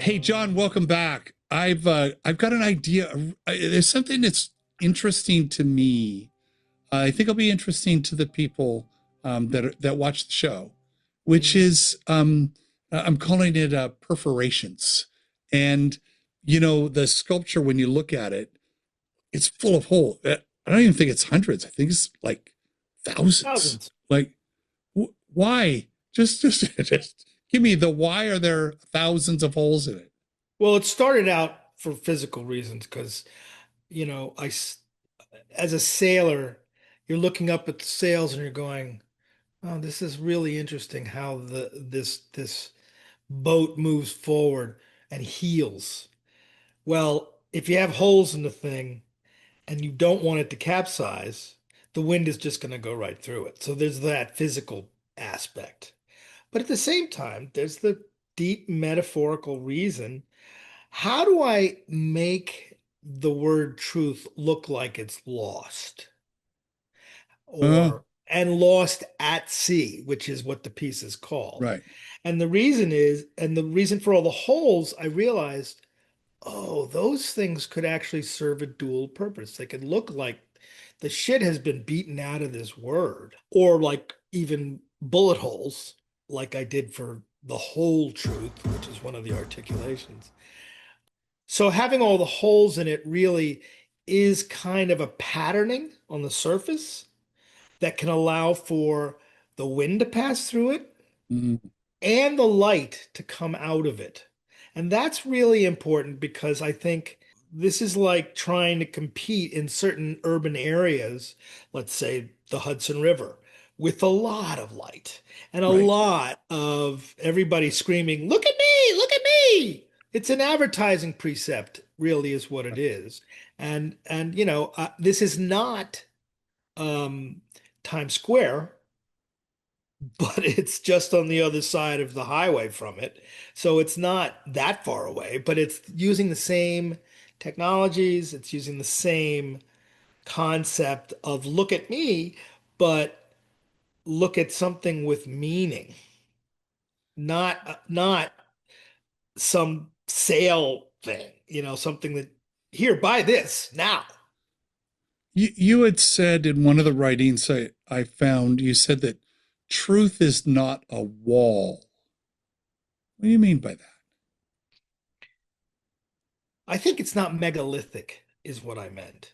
Hey, John, welcome back. I've got an idea. There's something that's interesting to me. I think it'll be interesting to the people that watch the show, which Mm. is I'm calling it perforations. And the sculpture when you look at it, it's full of holes. I don't even think it's hundreds. I think it's like thousands. Thousands. Like, why? Just give me the why are there thousands of holes in it? Well, it started out for physical reasons because, as a sailor, you're looking up at the sails and you're going, "Oh, this is really interesting how this boat moves forward and heels." Well, if you have holes in the thing and you don't want it to capsize, the wind is just going to go right through it. So there's that physical aspect. But at the same time, there's the deep metaphorical reason. How do I make the word truth look like it's lost Uh, or and lost at sea, which is what the piece is called? right, And the reason for all the holes, I realized, oh, those things could actually serve a dual purpose. They could look like the shit has been beaten out of this word, or like even bullet holes, like I did for the whole truth, which is one of the articulations. So having all the holes in it really is kind of a patterning on the surface that can allow for the wind to pass through it mm, and the light to come out of it. And that's really important because I think this is like trying to compete in certain urban areas, let's say the Hudson River, with a lot of light and a right. lot of everybody screaming, "Look at me, look at me." It's an advertising precept, really, is what it is. This is not um, Times Square, but it's just on the other side of the highway from it. So it's not that far away, but it's using the same technologies, it's using the same concept of look at me, but look at something with meaning, not some sale thing, something that here, buy this now. You had said in one of the writings I found, you said that truth is not a wall. What do you mean by that? I think it's not megalithic, is what I meant.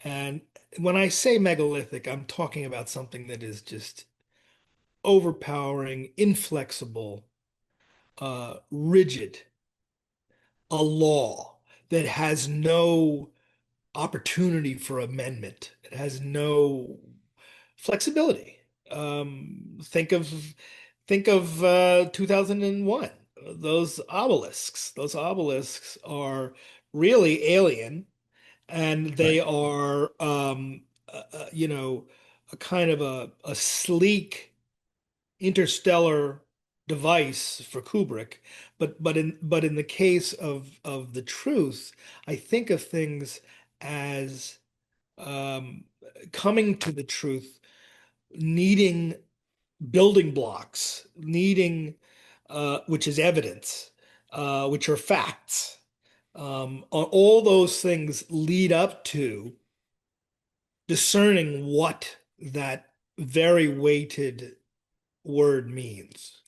And when I say megalithic, I'm talking about something that is just overpowering, inflexible, rigid, a law that has no opportunity for amendment. It has no flexibility. Think of 2001. Those obelisks. Those obelisks are really alien, and Right. they are, a kind of a sleek interstellar device for Kubrick. But in the case of the truth, I think of things as um, coming to the truth, needing building blocks, needing which is evidence, which are facts. All those things lead up to discerning what that very weighted word means.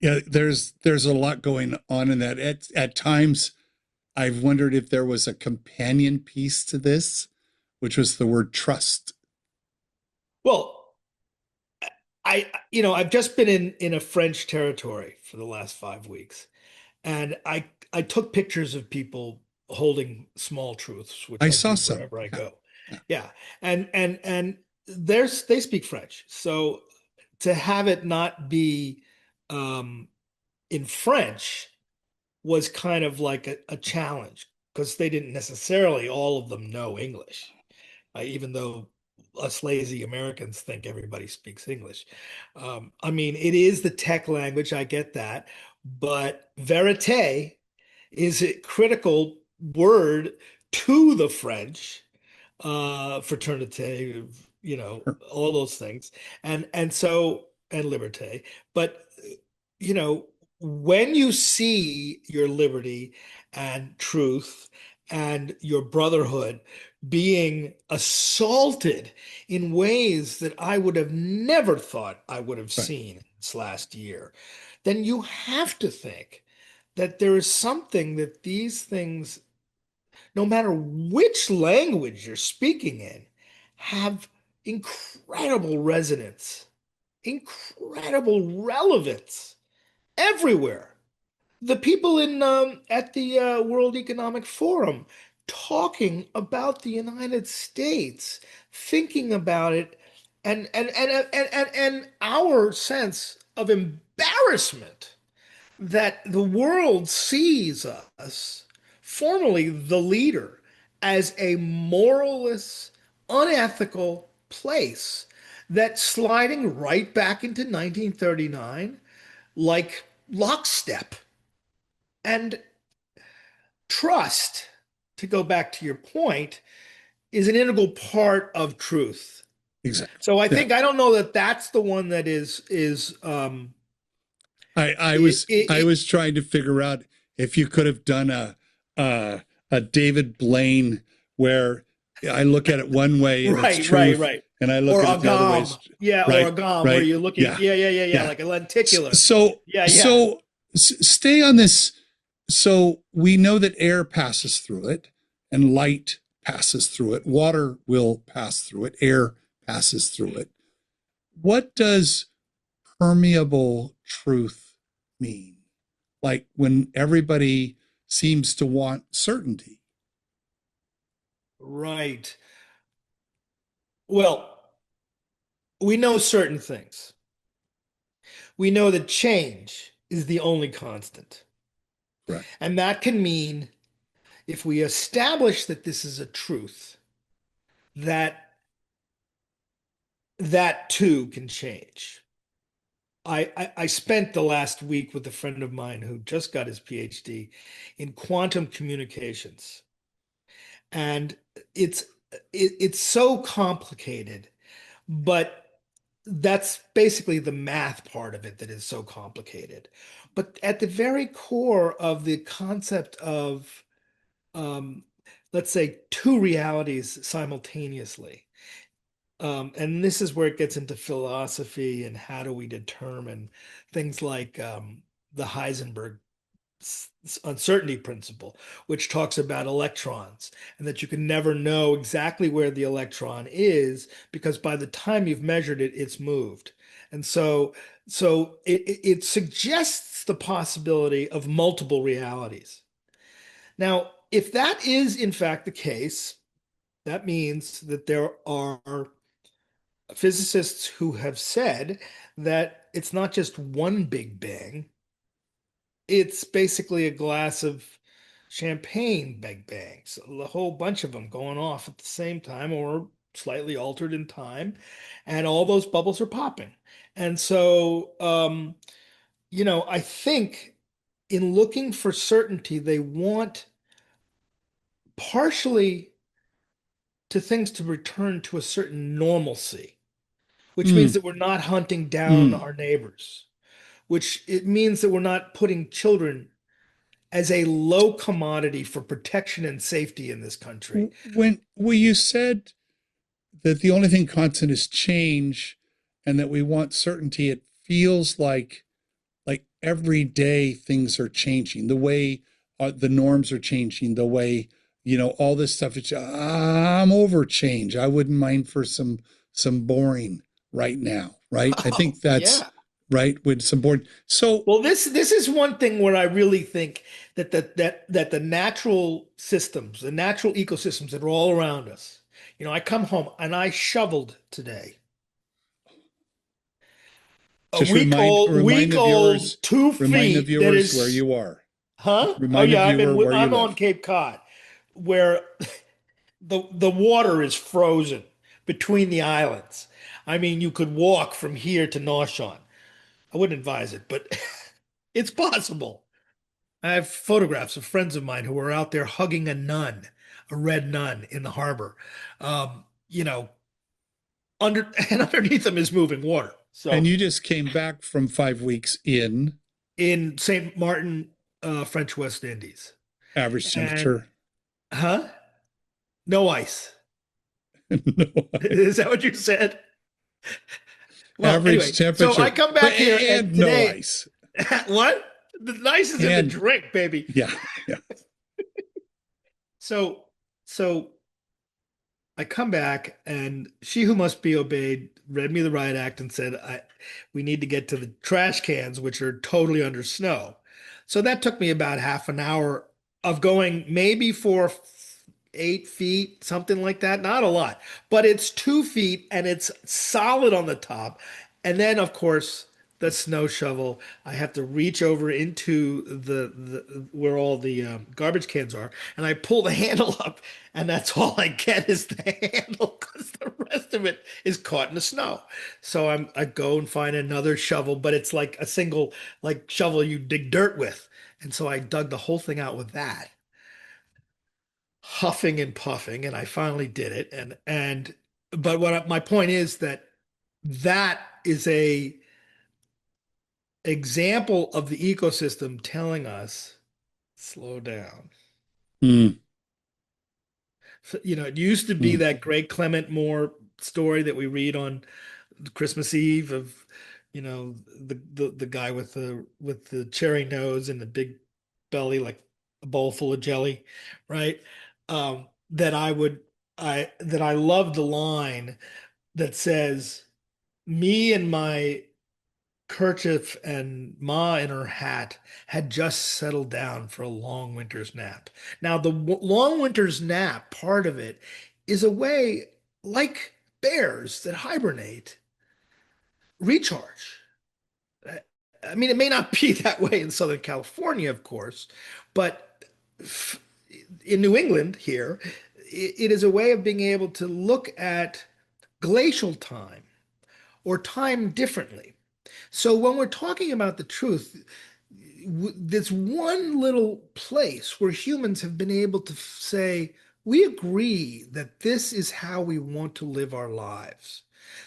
Yeah, there's a lot going on in that. At times, I've wondered if there was a companion piece to this, which was the word trust. Well, I've just been in a French territory for the last 5 weeks, and I took pictures of people holding small truths, which I I saw do some. wherever I Yeah, go. yeah. Yeah, and they speak French, so to have it not be um, in French was kind of like a challenge because they didn't necessarily all of them know English, even though us lazy Americans think everybody speaks English. I mean, it is the tech language, I get that, but verite is a critical word to the French, fraternité, all those things, and liberté. But you know, when you see your liberty and truth and your brotherhood being assaulted in ways that I would have never thought I would have Right. seen this last year, then you have to think that there is something that these things, no matter which language you're speaking in, have incredible resonance, incredible relevance everywhere. The people in at the World Economic Forum talking about the United States, thinking about it, and our sense of embarrassment that the world sees us, formerly the leader, as a moralist, unethical place that's sliding right back into 1939 like lockstep. And trust, to go back to your point, is an integral part of truth. Exactly. So I Yeah. think I don't know that that's the one that is I was trying to figure out if you could have done a David Blaine where I look at it one way and it's right, right, truth, right. and I look Or at it the other way. agam. Yeah, or Right, agam, where right, you're looking, yeah, yeah, yeah. like a lenticular. So Yeah, yeah. so stay on this. So we know that air passes through it, and light passes through it. Water will pass through it. Air passes through it. What does permeable truth mean? Like when everybody seems to want certainty. Right. Well, we know certain things. We know that change is the only constant. Correct. And that can mean if we establish that this is a truth, that that too can change. I spent the last week with a friend of mine who just got his PhD in quantum communications. And it's it's so complicated, but that's basically the math part of it that is so complicated. But at the very core of the concept of um, let's say two realities simultaneously. And this is where it gets into philosophy and how do we determine things like the Heisenberg uncertainty principle, which talks about electrons and that you can never know exactly where the electron is because by the time you've measured it, it's moved. And so it suggests the possibility of multiple realities. Now, if that is in fact the case, that means that there are physicists who have said that it's not just one Big Bang, it's basically a glass of champagne Big Bangs, a whole bunch of them going off at the same time or slightly altered in time, and all those bubbles are popping. And so, I think in looking for certainty, they want partially to things to return to a certain normalcy, which means Mm, that we're not hunting down mm. our neighbors, which it means that we're not putting children as a low commodity for protection and safety in this country. When you said that the only thing constant is change, and that we want certainty, it feels like every day things are changing. The way the norms are changing. The way all this stuff. I'm over change. I wouldn't mind for some boring right now. Right. I Oh, think that's yeah. right with some boring. So Well, this is one thing where I really think that the natural systems, the natural ecosystems that are all around us. I come home and I shoveled today. A just remind week the old viewers, two remind the feet that viewers where is, you are. huh? Oh Remind the yeah, viewer where you I'm on live. Cape Cod, where the water is frozen between the islands. I mean, you could walk from here to North Shore. I wouldn't advise it, but it's possible. I have photographs of friends of mine who were out there hugging a nun, a red nun in the harbor. Um, you know, under and underneath them is moving water. And So you just came back from 5 weeks in. in St. Martin, French West Indies. Average And temperature. huh? No ice. No. Is that what you said? Well, Average anyway, so I temperature, come but back here and and no today, ice. what? The ice is in the And drink, baby. yeah, yeah. So, so I come back and she who must be obeyed read me the riot act and said, we need to get to the trash cans, which are totally under snow. So that took me about half an hour of going maybe for 8 feet, something like that. Not a lot, but it's 2 feet and it's solid on the top. And then, of course, the snow shovel. I have to reach over into the where all the garbage cans are, and I pull the handle up, and that's all I get is the handle because the rest of it is caught in the snow. So I go and find another shovel, but it's like a single like shovel you dig dirt with, and so I dug the whole thing out with that, huffing and puffing, and I finally did it. And but my point is that that is a example of the ecosystem telling us slow down. Mm, So, it used to be mm. that great Clement Moore story that we read on Christmas Eve of, the guy with the cherry nose and the big belly, like a bowl full of jelly, right? That I love the line that says, "Me and my kerchief and Ma in her hat had just settled down for a long winter's nap." Now, the long winter's nap part of it is a way, like bears that hibernate, recharge. I I mean, it may not be that way in Southern California, of course, but in New England here, it is a way of being able to look at glacial time or time differently. So when we're talking about the truth, this one little place where humans have been able to say, we agree that this is how we want to live our lives,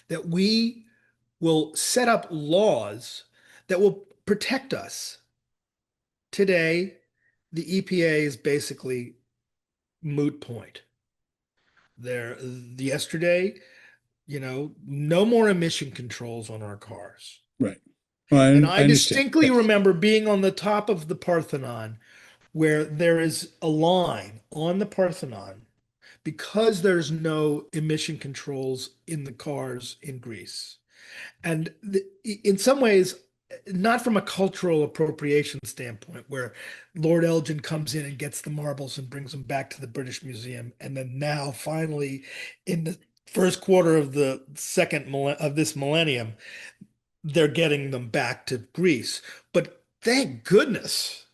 that we will set up laws that will protect us. Today, the EPA is basically moot point. There, yesterday, no more emission controls on our cars. Right. And Well, I I understand. distinctly Yes. remember being on the top of the Parthenon where there is a line on the Parthenon because there's no emission controls in the cars in Greece. And in some ways, not from a cultural appropriation standpoint, where Lord Elgin comes in and gets the marbles and brings them back to the British Museum, and then now finally, in the first quarter of the second of this millennium, they're getting them back to Greece. But thank goodness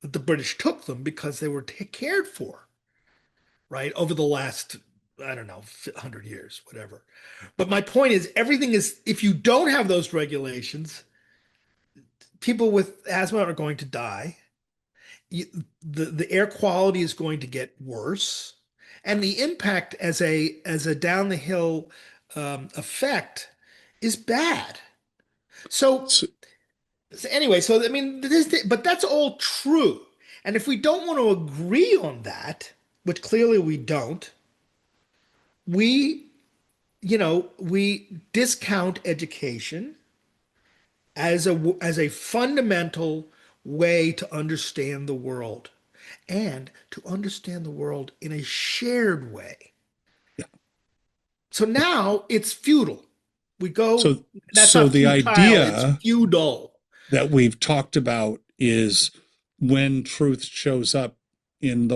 that the British took them because they were cared for, right, over the last, I don't know, 100 years, whatever. But my point is, everything is, if you don't have those regulations, people with asthma are going to die. The air quality is going to get worse, and the impact as a down the hill effect is bad. So So, anyway, so I mean, but that's all true. And if we don't want to agree on that, which clearly we don't, we, we discount education as a fundamental way to understand the world and to understand the world in a shared way. yeah. So now it's feudal. We go, So, that's so not the futile, it's idea feudal. that we've talked about is when truth shows up in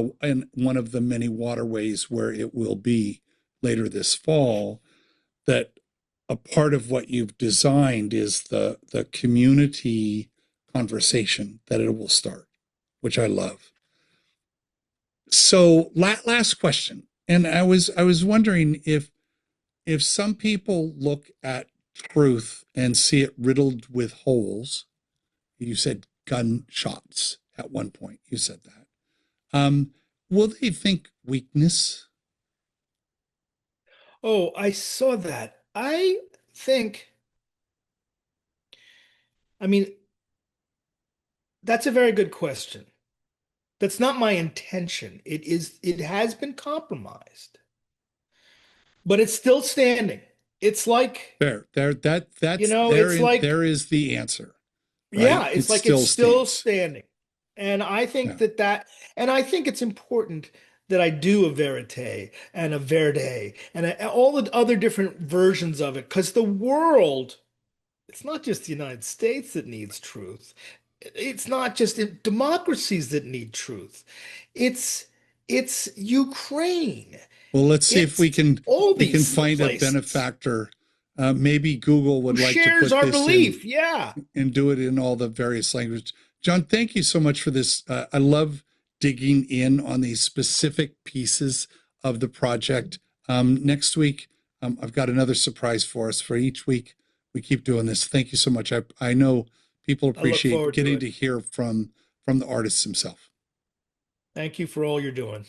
one of the many waterways where it will be later this fall, that a part of what you've designed is the community conversation that it will start, which I love. So last question, and I was wondering if some people look at truth and see it riddled with holes. You said gunshots at one point. You said that. Um, will they think weakness? Oh, I saw that. I think, I mean, That's a very good question. That's not my intention. It has been compromised, but it's still standing. It's like, it's like, there is the answer, right? yeah, It it's like it's still still stands. standing. And I think Yeah. and I think it's important that I do a verite and a verde and all the other different versions of it, because the world, it's not just the United States that needs truth. It's not just democracies that need truth. It's it's Ukraine. Well, let's see if It's all we can these find a places benefactor. Maybe Google who would like to shares put our this in belief. Yeah. and do it in all the various languages. John, thank you so much for this. I love digging in on these specific pieces of the project. Next week, I've got another surprise for us. For each week, we keep doing this. Thank you so much. I know people I look appreciate forward to getting it. to hear from the artist himself. Thank you for all you're doing.